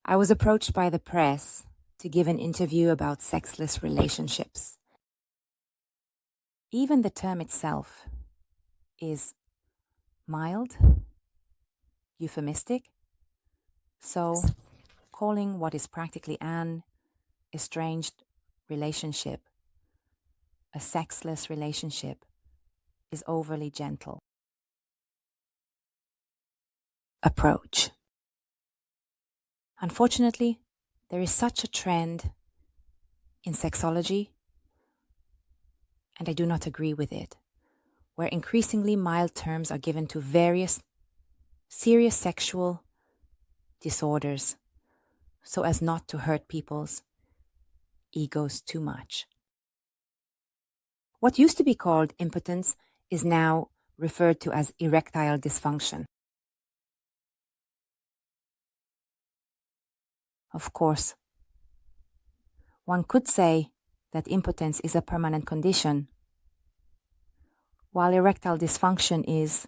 I was approached by the press to give an interview about sexless relationships. Even the term itself is mild, euphemistic, so calling what is practically an estranged relationship a sexless relationship is overly gentle. Approach. Unfortunately, there is such a trend in sexology, and I do not agree with it, where increasingly mild terms are given to various serious sexual disorders so as not to hurt people's egos too much. What used to be called impotence is now referred to as erectile dysfunction. Of course, one could say that impotence is a permanent condition, while erectile dysfunction is,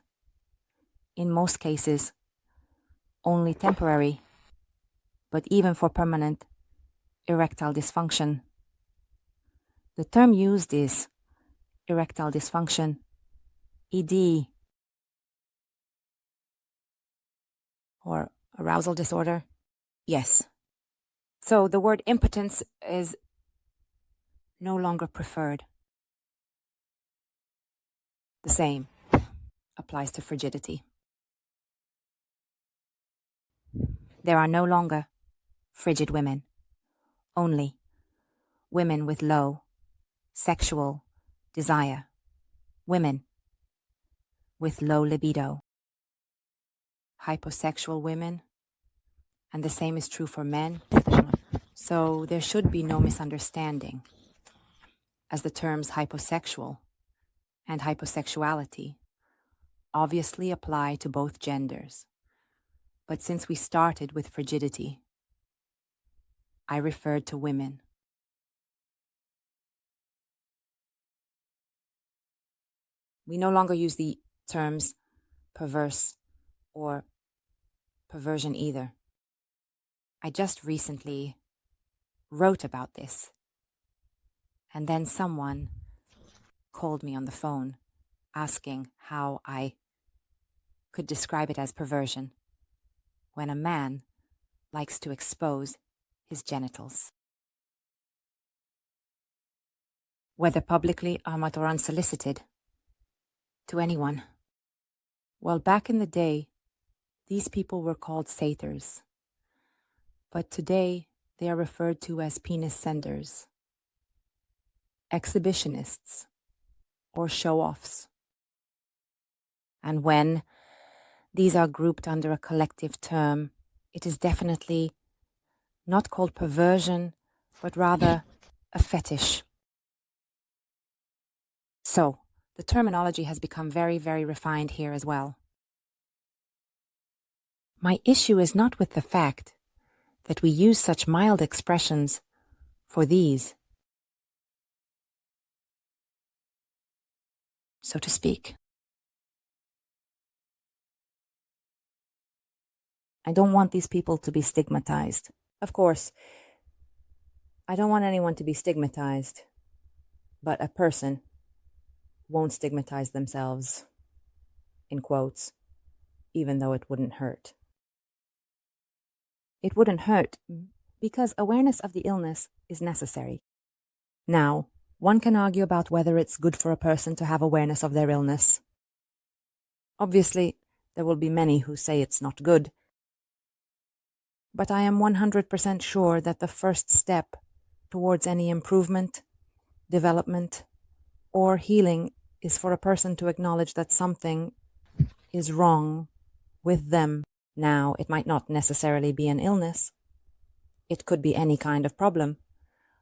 in most cases, only temporary. But even for permanent erectile dysfunction, the term used is erectile dysfunction, ED, or arousal disorder. Yes. So the word impotence is no longer preferred. The same applies to frigidity. There are no longer frigid women, only women with low sexual desire, women with low libido, hyposexual women, and the same is true for men. So there should be no misunderstanding, as the terms hyposexual and hyposexuality obviously apply to both genders. But since we started with frigidity, I referred to women. We no longer use the terms perverse or perversion either. I just recently wrote about this, and then someone called me on the phone asking how I could describe it as perversion when a man likes to expose his genitals, whether publicly or unsolicited, to anyone. Well, back in the day, these people were called satyrs, but today they are referred to as penis senders, exhibitionists, or show-offs. And when these are grouped under a collective term, it is definitely not called perversion, but rather a fetish. So, the terminology has become very, very refined here as well. My issue is not with the fact that we use such mild expressions for these, so to speak. I don't want these people to be stigmatized. Of course, I don't want anyone to be stigmatized, but a person won't stigmatize themselves, in quotes, even though it wouldn't hurt. It wouldn't hurt because awareness of the illness is necessary. Now, one can argue about whether it's good for a person to have awareness of their illness. Obviously, there will be many who say it's not good. But I am 100% sure that the first step towards any improvement, development, or healing is for a person to acknowledge that something is wrong with them. Now, it might not necessarily be an illness. It could be any kind of problem,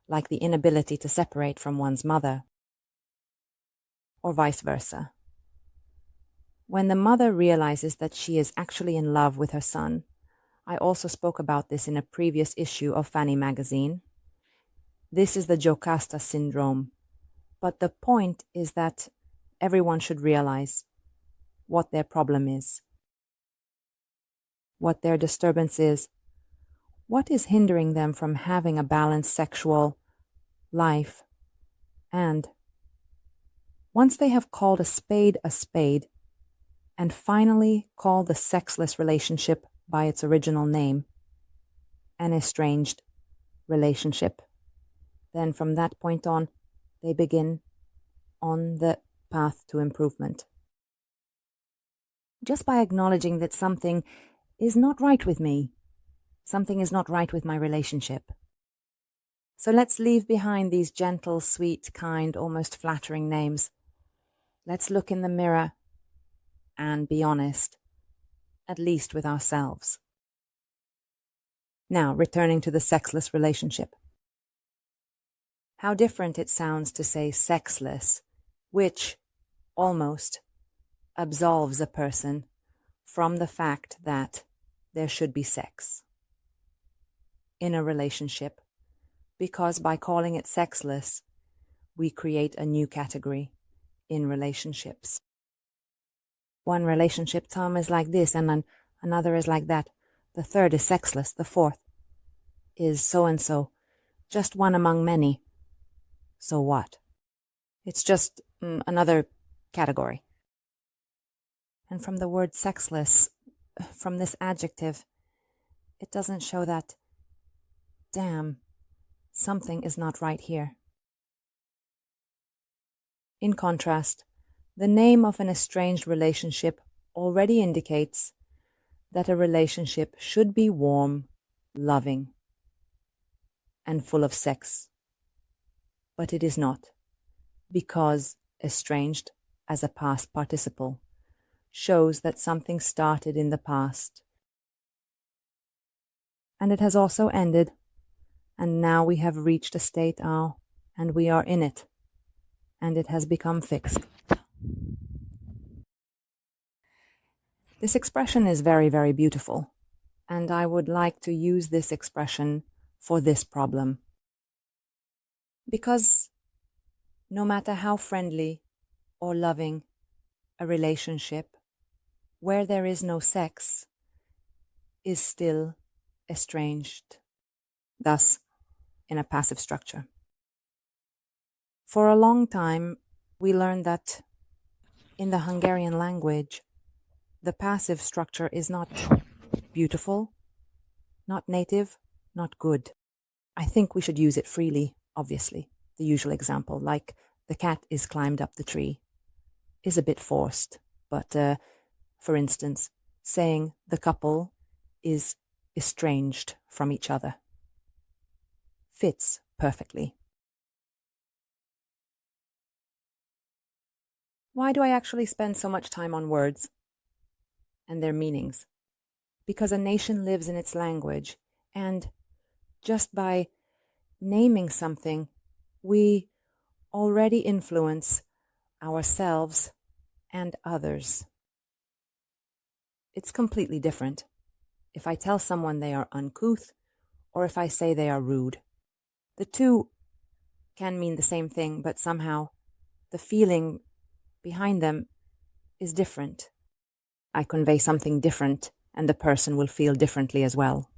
like the inability to separate from one's mother, or vice versa. When the mother realizes that she is actually in love with her son, I also spoke about this in a previous issue of Fanny magazine. This is the Jocasta syndrome, but the point is that everyone should realize what their problem is, what their disturbance is, What is hindering them from having a balanced sexual life? And once they have called a spade, and finally called the sexless relationship by its original name, an estranged relationship, then from that point on, they begin on the path to improvement. Just by acknowledging that something is not right with me, something is not right with my relationship. So let's leave behind these gentle, sweet, kind, almost flattering names. Let's look in the mirror and be honest, at least with ourselves. Now, returning to the sexless relationship. How different it sounds to say sexless, which almost absolves a person from the fact that there should be sex in a relationship, because by calling it sexless, we create a new category in relationships. One relationship, Tom, is like this, and then another is like that. The third is sexless. The fourth is so-and-so, just one among many. So what? It's just another category. And from the word sexless, from this adjective, it doesn't show that, damn, something is not right here. In contrast, the name of an estranged relationship already indicates that a relationship should be warm, loving, and full of sex. But it is not, because estranged as a past participle shows that something started in the past. And it has also ended, and now we have reached a state and we are in it, and it has become fixed. This expression is very, very beautiful, and I would like to use this expression for this problem. Because no matter how friendly or loving a relationship, where there is no sex, is still estranged, thus in a passive structure. For a long time, we learned that in the Hungarian language, the passive structure is not beautiful, not native, not good. I think we should use it freely, obviously. The usual example, like the cat is climbed up the tree, is a bit forced. But, for instance, saying the couple is estranged from each other fits perfectly. Why do I actually spend so much time on words and their meanings? Because a nation lives in its language, and just by naming something, we already influence ourselves and others. It's completely different if I tell someone they are uncouth or if I say they are rude. The two can mean the same thing, but somehow the feeling behind them is different. I convey something different, and the person will feel differently as well.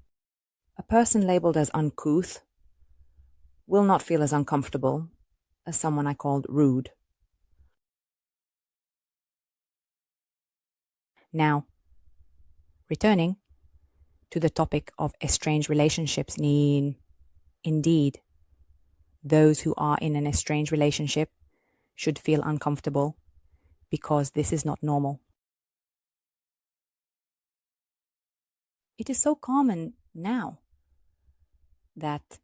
A person labeled as uncouth will not feel as uncomfortable as someone I called rude. Now, returning to the topic of estranged relationships, indeed, those who are in an estranged relationship should feel uncomfortable because this is not normal. It is so common now that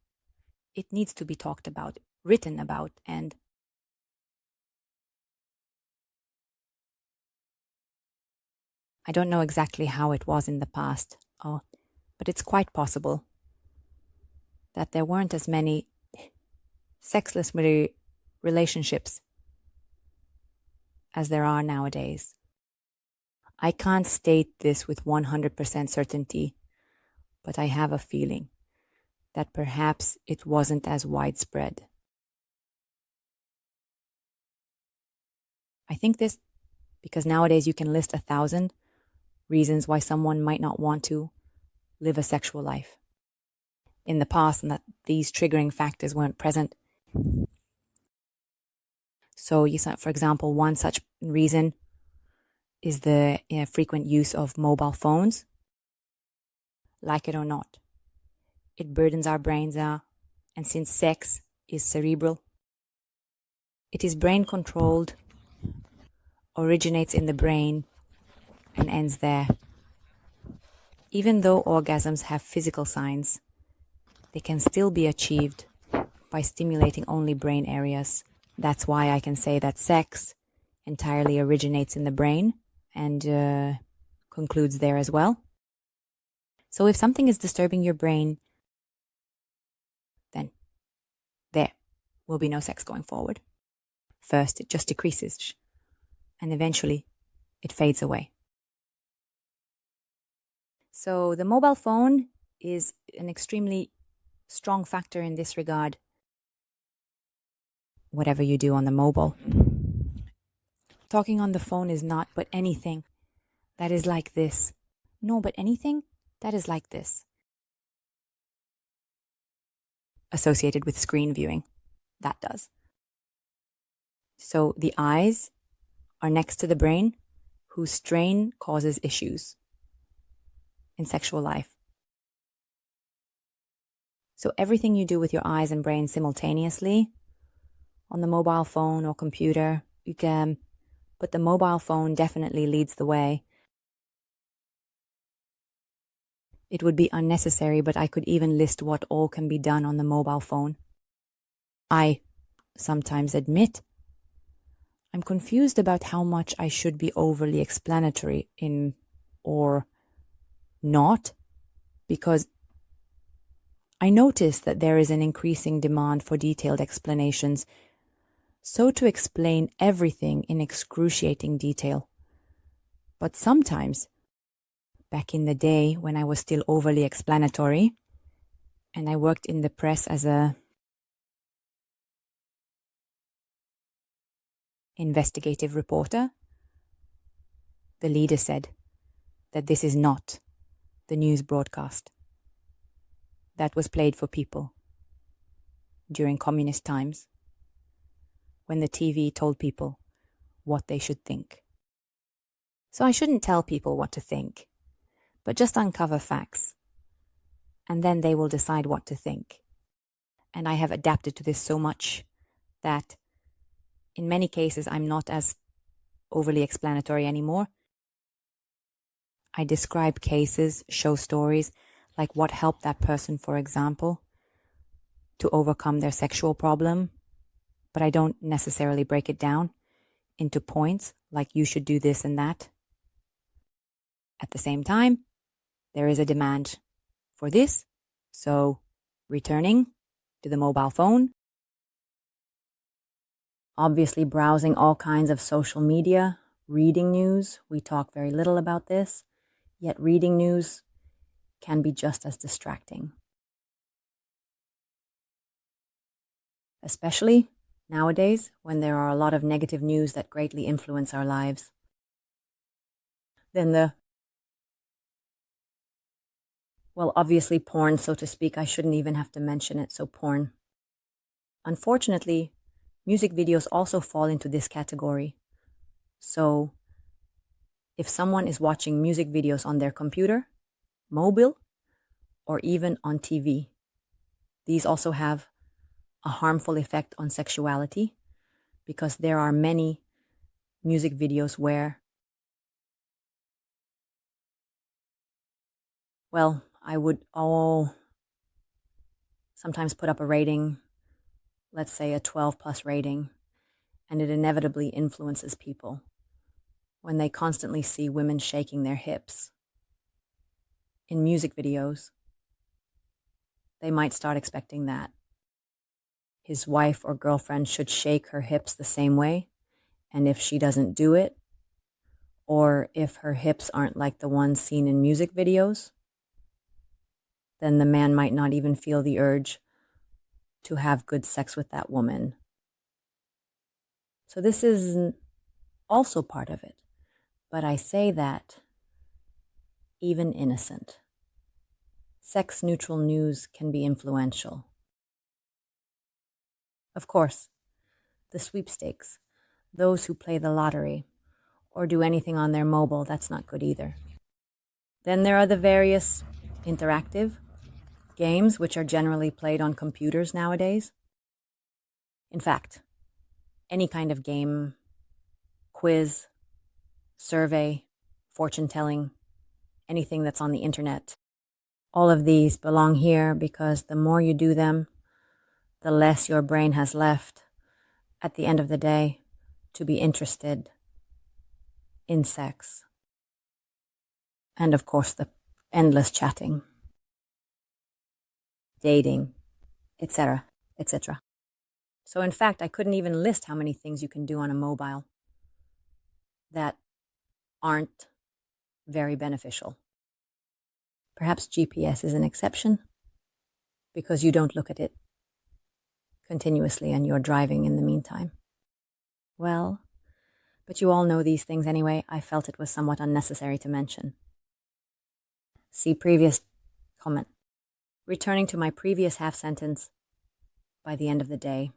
it needs to be talked about, written about, and I don't know exactly how it was in the past, but it's quite possible that there weren't as many sexless relationships as there are nowadays. I can't state this with 100% certainty, but I have a feeling that perhaps it wasn't as widespread. I think this because nowadays you can list 1,000 reasons why someone might not want to live a sexual life. in the past and that these triggering factors weren't present. So, for example, one such reason is the frequent use of mobile phones. Like it or not, it burdens our brains, and since sex is cerebral, it is brain controlled, originates in the brain, and ends there. Even though orgasms have physical signs, they can still be achieved by stimulating only brain areas. That's why I can say that sex entirely originates in the brain and concludes there as well. So if something is disturbing your brain, then there will be no sex going forward. First, it just decreases, and eventually it fades away. So the mobile phone is an extremely strong factor in this regard. Whatever you do on the mobile. Talking on the phone is not but anything that is like this. No, but anything that is like this. Associated with screen viewing. That does. So the eyes are next to the brain, whose strain causes issues in sexual life. So everything you do with your eyes and brain simultaneously on the mobile phone or computer, you can, but the mobile phone definitely leads the way. It would be unnecessary, but I could even list what all can be done on the mobile phone. I sometimes admit I'm confused about how much I should be overly explanatory in or not, because I notice that there is an increasing demand for detailed explanations, so to explain everything in excruciating detail. But sometimes, back in the day when I was still overly explanatory, and I worked in the press as a investigative reporter, the leader said that this is not the news broadcast that was played for people during communist times, when the TV told people what they should think. So I shouldn't tell people what to think, but just uncover facts, and then they will decide what to think. And I have adapted to this so much that in many cases I'm not as overly explanatory anymore. I describe cases, show stories, like what helped that person, for example, to overcome their sexual problem, but I don't necessarily break it down into points like you should do this and that. At the same time, there is a demand for this, so returning to the mobile phone, obviously browsing all kinds of social media, reading news. We talk very little about this, yet reading news can be just as distracting. Especially nowadays when there are a lot of negative news that greatly influence our lives. Then obviously porn, so to speak. I shouldn't even have to mention it, so porn. Unfortunately, music videos also fall into this category. So if someone is watching music videos on their computer, mobile, or even on TV, these also have a harmful effect on sexuality, because there are many music videos where, well, I would sometimes put up a rating, let's say a 12 plus rating, and it inevitably influences people when they constantly see women shaking their hips in music videos. They might start expecting that his wife or girlfriend should shake her hips the same way, and if she doesn't do it, or if her hips aren't like the ones seen in music videos, then the man might not even feel the urge to have good sex with that woman. So this is also part of it. But I say that even innocent. sex-neutral news can be influential. Of course, the sweepstakes, those who play the lottery, or do anything on their mobile, that's not good either. Then there are the various interactive games, which are generally played on computers nowadays. In fact, any kind of game, quiz, survey, fortune-telling, anything that's on the internet, all of these belong here because the more you do them, the less your brain has left at the end of the day to be interested in sex. And of course, the endless chatting, dating, etc., etc. So in fact, I couldn't even list how many things you can do on a mobile that aren't very beneficial. Perhaps GPS is an exception because you don't look at it continuously and you're driving in the meantime. Well, but you all know these things anyway. I felt it was somewhat unnecessary to mention. See previous comment. Returning to my previous half sentence, by the end of the day,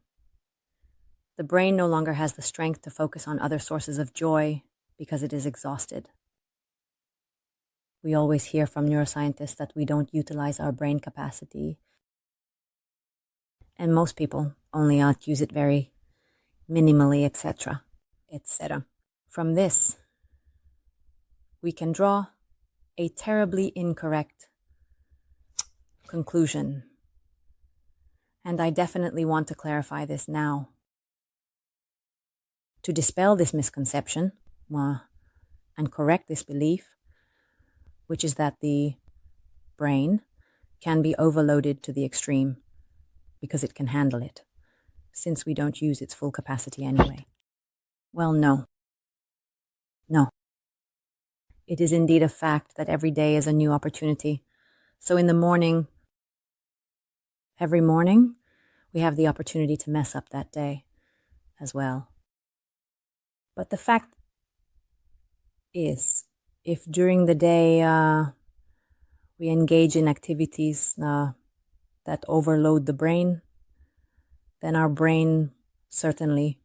the brain no longer has the strength to focus on other sources of joy because it is exhausted. We always hear from neuroscientists that we don't utilize our brain capacity. And most people only use it very minimally, etc., etc. From this, we can draw a terribly incorrect conclusion. And I definitely want to clarify this now. To dispel this misconception and correct this belief, which is that the brain can be overloaded to the extreme because it can handle it, since we don't use its full capacity anyway. Well, no. No. It is indeed a fact that every day is a new opportunity. So in the morning, every morning, we have the opportunity to mess up that day as well. But the fact is, if during the day we engage in activities that overload the brain, then our brain certainly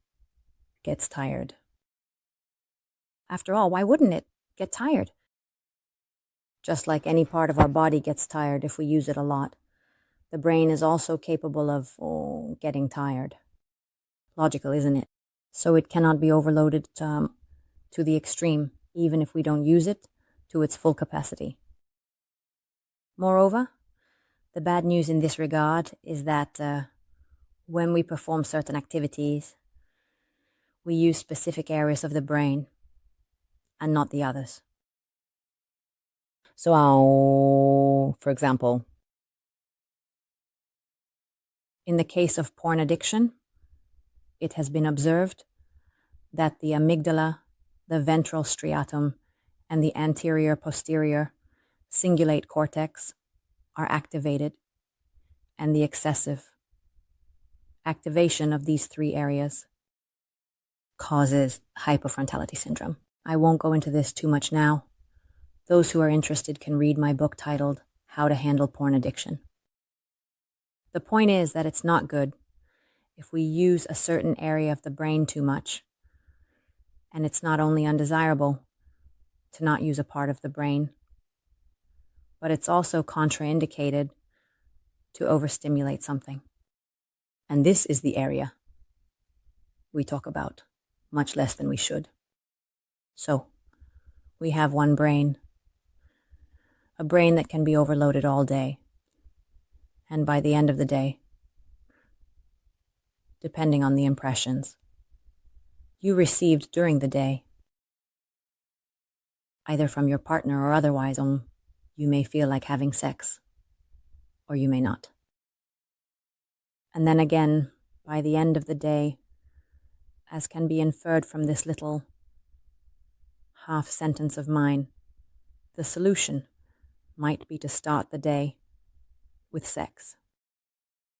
gets tired. After all, why wouldn't it get tired? Just like any part of our body gets tired if we use it a lot, the brain is also capable of getting tired. Logical, isn't it? So it cannot be overloaded to the extreme, even if we don't use it to its full capacity. Moreover, the bad news in this regard is that when we perform certain activities, we use specific areas of the brain and not the others. So, for example, in the case of porn addiction, it has been observed that the amygdala, the ventral striatum, and the anterior posterior cingulate cortex are activated, and the excessive activation of these three areas causes hypofrontality syndrome. I won't go into this too much now. Those who are interested can read my book titled How to Handle Porn Addiction. The point is that it's not good if we use a certain area of the brain too much. And it's not only undesirable to not use a part of the brain, but it's also contraindicated to overstimulate something. And this is the area we talk about much less than we should. So, we have one brain, a brain that can be overloaded all day. And by the end of the day, depending on the impressions you received during the day, either from your partner or otherwise, you may feel like having sex, or you may not. And then again, by the end of the day, as can be inferred from this little half sentence of mine, the solution might be to start the day with sex.